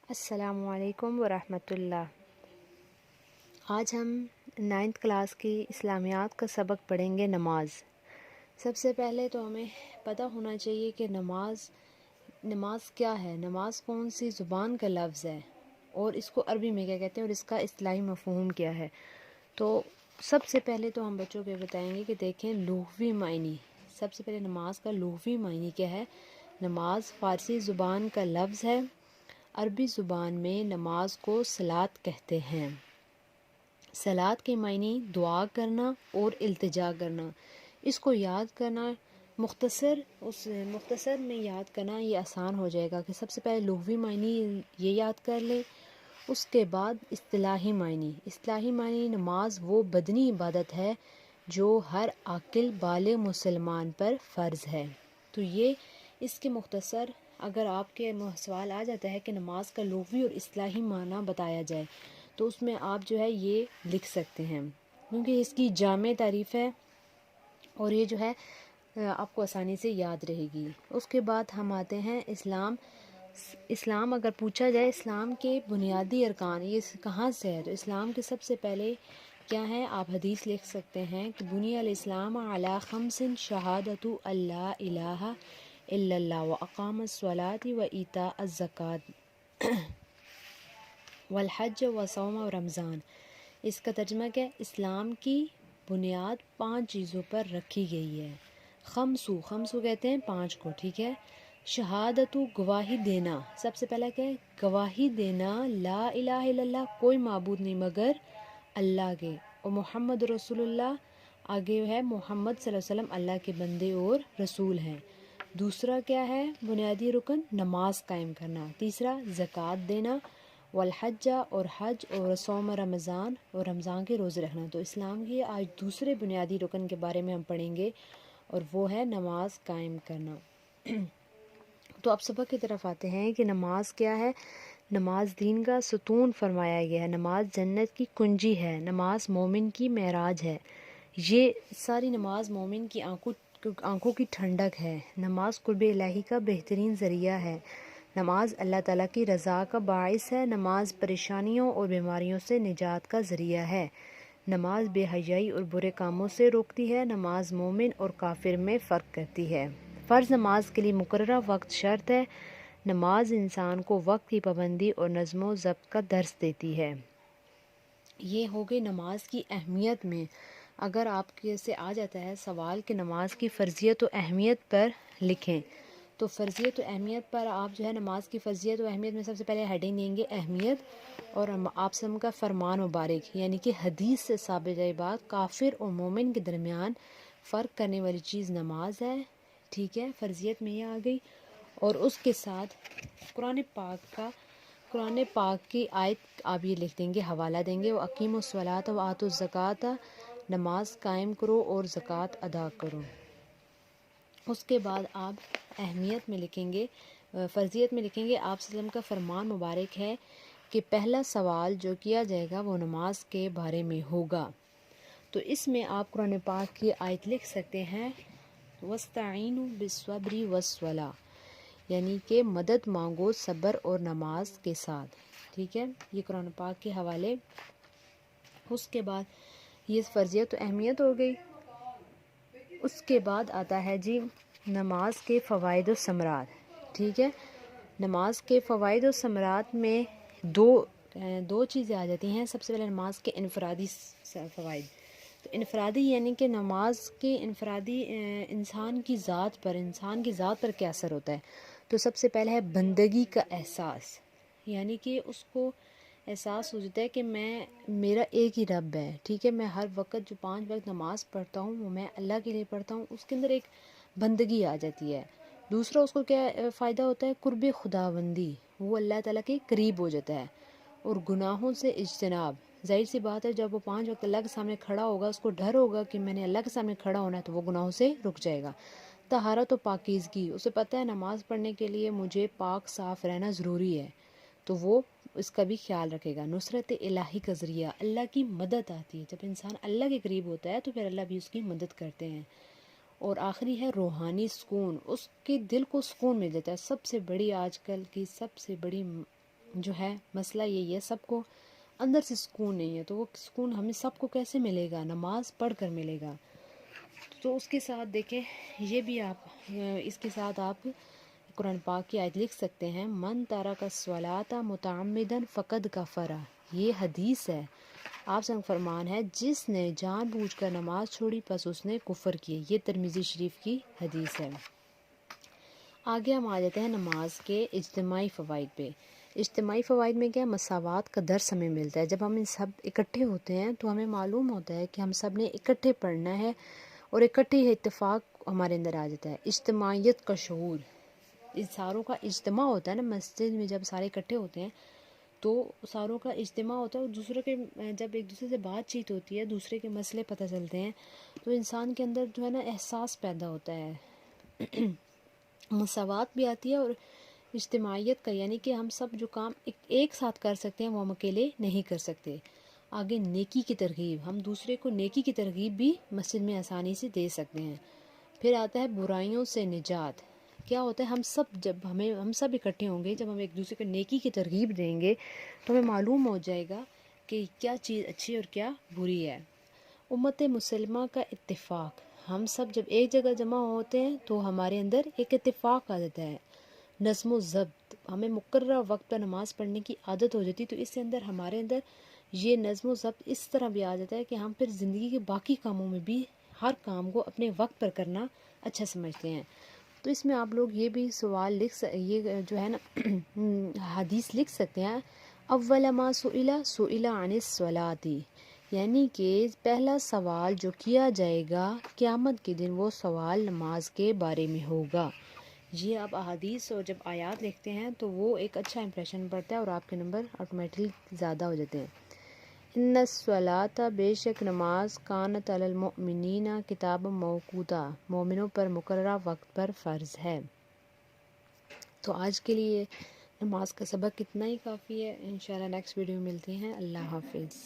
السلام علیکم ورحمۃ اللہ۔ آج ہم 9th کلاس کی اسلامیات کا سبق پڑھیں گے، نماز۔ سب سے پہلے تو ہمیں پتہ ہونا چاہیے کہ نماز کیا ہے، نماز کون سی زبان کا لفظ ہے اور اس کو عربی میں کیا کہتے ہیں اور اس کا اصطلاحی مفہوم کیا ہے۔ تو سب سے پہلے تو ہم بچوں کو بتائیں گے کہ دیکھیں لغوی معنی، سب سے پہلے نماز کا لغوی معنی کیا ہے۔ نماز فارسی زبان کا لفظ ہے، عربی زبان میں نماز کو صلاۃ کہتے ہیں۔ صلاۃ کے معنی دعا کرنا اور التجا کرنا۔ اس کو یاد کرنا مختصر میں یاد کرنا یہ آسان ہو جائے گا کہ سب سے پہلے لغوی معنی یہ یاد کر لیں، اس کے بعد اصطلاحی معنی نماز وہ بدنی عبادت ہے جو ہر عاقل بالغ مسلمان پر فرض ہے۔ تو یہ اس کے مختصر، اگر آپ کے سوال آ جاتا ہے کہ نماز کا لغوی اور اصطلاحی معنی بتایا جائے تو اس میں آپ جو ہے یہ لکھ سکتے ہیں، کیونکہ اس کی جامع تعریف ہے اور یہ جو ہے آپ کو آسانی سے یاد رہے گی۔ اس کے بعد ہم آتے ہیں اسلام اگر پوچھا جائے اسلام کے بنیادی ارکان یہ کہاں سے ہے، تو اسلام کے سب سے پہلے کیا ہے، آپ حدیث لکھ سکتے ہیں کہ بنی الاسلام علی خمس شہادت اللہ الہ الا اللہ واقام الصلاۃ وایتاء الزکوٰۃ والحج وصوم رمضان۔ اس کا ترجمہ کیا ہے، اسلام کی بنیاد 5 چیزوں پر رکھی گئی ہے۔ خمسو کہتے ہیں 5 کو، ٹھیک ہے۔ شہادت گواہی دینا، سب سے پہلا کیا ہے، گواہی دینا لا الہ الا اللہ کوئی معبود نہیں مگر اللہ کے، اور محمد رسول اللہ، آگے ہے محمد صلی اللہ علیہ وسلم اللہ کے بندے اور رسول ہیں۔ دوسرا کیا ہے بنیادی رکن، نماز قائم کرنا۔ تیسرا زکوٰۃ دینا، والحج اور حج، اور صوم رمضان اور رمضان کے روزے رکھنا۔ تو اسلام کی آج دوسرے بنیادی رکن کے بارے میں ہم پڑھیں گے اور وہ ہے نماز قائم کرنا۔ تو اب سبق کی طرف آتے ہیں کہ نماز کیا ہے۔ نماز دین کا ستون فرمایا گیا ہے، نماز جنت کی کنجی ہے، نماز مومن کی معراج ہے۔ یہ ساری نماز مومن کی آنکھوں کی ٹھنڈک ہے، نماز قرب الہی کا بہترین ذریعہ ہے، نماز اللہ تعالیٰ کی رضا کا باعث ہے، نماز پریشانیوں اور بیماریوں سے نجات کا ذریعہ ہے، نماز بے حیائی اور برے کاموں سے روکتی ہے، نماز مومن اور کافر میں فرق کرتی ہے، فرض نماز کے لیے مقررہ وقت شرط ہے، نماز انسان کو وقت کی پابندی اور نظم و ضبط کا درس دیتی ہے۔ یہ ہو گئی نماز کی اہمیت میں۔ اگر آپ کے سے آ جاتا ہے سوال کہ نماز کی فرضیت و اہمیت پر لکھیں، تو فرضیت و اہمیت پر آپ جو ہے نماز کی فرضیت و اہمیت میں سب سے پہلے ہیڈنگ دیں گے اہمیت، اور آپ سم کا فرمان مبارک، یعنی کہ حدیث سے ثابت ہے بات، کافر اور مومن کے درمیان فرق کرنے والی چیز نماز ہے، ٹھیک ہے، فرضیت میں یہ آ گئی۔ اور اس کے ساتھ قرآن پاک کی آیت آپ یہ لکھ دیں گے، حوالہ دیں گے، وَأَقِیمُوا الصَّلَاةَ وَآتُوا الزَّکَاةَ، نماز قائم کرو اور زکوٰۃ ادا کرو۔ اس کے بعد آپ اہمیت میں لکھیں گے، فرضیت میں لکھیں گے، آپ صلی اللہ علیہ وسلم کا فرمان مبارک ہے کہ پہلا سوال جو کیا جائے گا وہ نماز کے بارے میں ہوگا۔ تو اس میں آپ قرآن پاک کی آیت لکھ سکتے ہیں، وَاسْتَعِینُوا بِالصَّبْرِ وَالصَّلَاةِ، یعنی کہ مدد مانگو صبر اور نماز کے ساتھ، ٹھیک ہے، یہ قرآن پاک کے حوالے۔ اس کے بعد یہ فرضیت و اہمیت ہو گئی۔ اس کے بعد آتا ہے جی نماز کے فوائد و ثمرات، ٹھیک ہے، نماز کے فوائد و ثمرات میں دو چیزیں آ جاتی ہیں۔ سب سے پہلے نماز کے انفرادی فوائد، تو انفرادی یعنی کہ نماز کے انفرادی انسان کی ذات پر کیا اثر ہوتا ہے، تو سب سے پہلے ہے بندگی کا احساس، یعنی کہ اس کو احساس ہو جاتا ہے کہ میرا ایک ہی رب ہے، ٹھیک ہے، میں ہر وقت جو 5 وقت نماز پڑھتا ہوں وہ میں اللہ کے لیے پڑھتا ہوں، اس کے اندر ایک بندگی آ جاتی ہے۔ دوسرا اس کو کیا فائدہ ہوتا ہے، قرب خداوندی، وہ اللہ تعالیٰ کے قریب ہو جاتا ہے، اور گناہوں سے اجتناب، ظاہر سی بات ہے جب وہ 5 وقت اللہ کے سامنے کھڑا ہوگا، اس کو ڈر ہوگا کہ میں نے اللہ کے سامنے کھڑا ہونا ہے، تو وہ گناہوں سے رک جائے گا۔ طہارت و پاکیزگی، اسے پتہ ہے نماز پڑھنے کے لیے مجھے پاک صاف رہنا ضروری ہے، تو وہ اس کا بھی خیال رکھے گا۔ نصرت الہی کا ذریعہ، اللہ کی مدد آتی ہے، جب انسان اللہ کے قریب ہوتا ہے تو پھر اللہ بھی اس کی مدد کرتے ہیں۔ اور آخری ہے روحانی سکون، اس کے دل کو سکون مل جاتا ہے۔ سب سے بڑی آج کل کی سب سے بڑی جو ہے مسئلہ یہی ہے، سب کو اندر سے سکون نہیں ہے، تو وہ سکون ہمیں سب کو کیسے ملے گا؟ نماز پڑھ کر ملے گا۔ تو اس کے ساتھ دیکھیں یہ بھی اس کے ساتھ آپ قرآن پاک کی آیت لکھ سکتے ہیں، من ترک الصلاۃ متعمدا فقد کفر۔ یہ حدیث ہے، آپ سے فرمان ہے جس نے جان بوجھ کر نماز چھوڑی پس اس نے کفر کیے۔ یہ ترمذی شریف کی حدیث ہے۔ آگے ہم آ جاتے ہیں نماز کے اجتماعی فوائد پہ۔ اجتماعی فوائد میں کیا؟ مساوات کا درس ہمیں ملتا ہے۔ جب ہم سب اکٹھے ہوتے ہیں تو ہمیں معلوم ہوتا ہے کہ ہم سب نے اکٹھے پڑھنا ہے اور اکٹھے اتفاق ہمارے اندر آ جاتا ہے۔ اجتماعیت کا شعور، ان ساروں کا اجتماع ہوتا ہے نا مسجد میں، جب سارے اکٹھے ہوتے ہیں تو ساروں کا اجتماع ہوتا ہے، اور دوسروں کے جب ایک دوسرے سے بات چیت ہوتی ہے، دوسرے کے مسئلے پتہ چلتے ہیں، تو انسان کے اندر جو ہے نا احساس پیدا ہوتا ہے، مساوات بھی آتی ہے اور اجتماعیت کا، یعنی کہ ہم سب جو کام ایک ساتھ کر سکتے ہیں وہ ہم اکیلے نہیں کر سکتے۔ آگے نیکی کی ترغیب، ہم دوسرے کو نیکی کی ترغیب بھی مسجد میں آسانی سے دے سکتے ہیں۔ پھر آتا ہے برائیوں سے نجات۔ کیا ہوتا ہے؟ ہم سب اکٹھے ہوں گے، جب ہم ایک دوسرے کو نیکی کی ترغیب دیں گے تو ہمیں معلوم ہو جائے گا کہ کیا چیز اچھی اور کیا بری ہے۔ امت مسلمہ کا اتفاق، ہم سب جب ایک جگہ جمع ہوتے ہیں تو ہمارے اندر ایک اتفاق آ جاتا ہے۔ نظم و ضبط، ہمیں مقررہ وقت پر نماز پڑھنے کی عادت ہو جاتی ہے، تو اس سے ہمارے اندر یہ نظم و ضبط اس طرح بھی آ جاتا ہے کہ ہم پھر زندگی کے باقی کاموں میں بھی ہر کام کو اپنے وقت پر کرنا اچھا سمجھتے ہیں۔ تو اس میں آپ لوگ یہ بھی سوال یہ جو ہے نا حدیث لکھ سکتے ہیں، اول ما سئل عن الصلاۃ، یعنی کہ پہلا سوال جو کیا جائے گا قیامت کے دن وہ سوال نماز کے بارے میں ہوگا۔ یہ آپ احادیث اور جب آیات لکھتے ہیں تو وہ ایک اچھا امپریشن پڑتا ہے اور آپ کے نمبر آٹومیٹکلی زیادہ ہو جاتے ہیں۔ ان الصلاۃ، بے شک نماز، کانت علی المؤمنین کتاب موقوتا، مومنوں پر مقررہ وقت پر فرض ہے۔ تو آج کے لیے نماز کا سبق اتنا ہی کافی ہے، انشاءاللہ نیکسٹ ویڈیو میں ملتے ہیں۔ اللہ حافظ۔